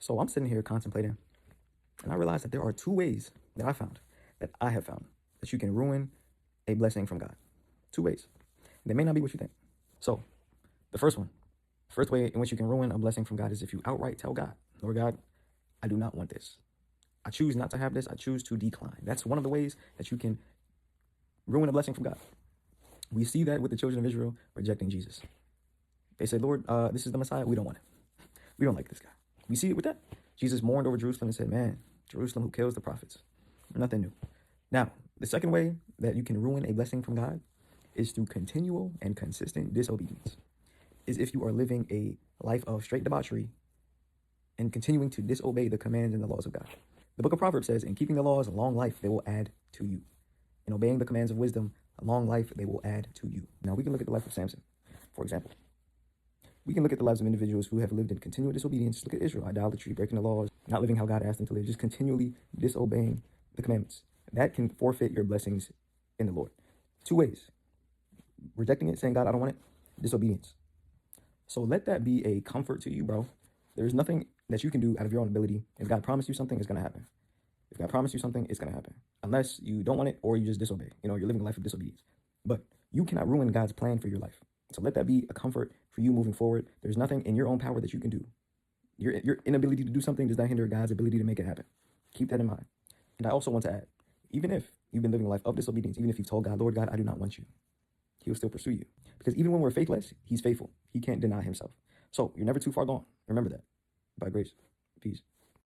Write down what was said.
So I'm sitting here contemplating, and I realized that there are two ways that I have found, that you can ruin a blessing from God. Two ways. They may not be what you think. So, the first way in which you can ruin a blessing from God is if you outright tell God, Lord God, I do not want this. I choose not to have this. I choose to decline. That's one of the ways that you can ruin a blessing from God. We see that with the children of Israel rejecting Jesus. They said, Lord, this is the Messiah. We don't want it. We don't like this guy. We see it with that. Jesus mourned over Jerusalem and said, man, Jerusalem who kills the prophets. Nothing new. Now, the second way that you can ruin a blessing from God is through continual and consistent disobedience. Is if you are living a life of straight debauchery and continuing to disobey the commands and the laws of God. The book of Proverbs says, in keeping the laws, long life they will add to you. In obeying the commands of wisdom, a long life they will add to you. Now, we can look at the life of Samson, for example. We can look at the lives of individuals who have lived in continual disobedience. Look at Israel, idolatry, breaking the laws, not living how God asked them to live, just continually disobeying the commandments. That can forfeit your blessings in the Lord. Two ways. Rejecting it, saying, God, I don't want it. Disobedience. So let that be a comfort to you, bro. There's nothing that you can do out of your own ability. If God promised you something, it's going to happen. If God promised you something, it's going to happen. Unless you don't want it or you just disobey. You're living a life of disobedience. But you cannot ruin God's plan for your life. So let that be a comfort for you moving forward. There's nothing in your own power that you can do. Your inability to do something does not hinder God's ability to make it happen. Keep that in mind. And I also want to add, even if you've been living a life of disobedience, even if you've told God, Lord God, I do not want you, he will still pursue you. Because even when we're faithless, he's faithful. He can't deny himself. So you're never too far gone. Remember that. By grace. Peace.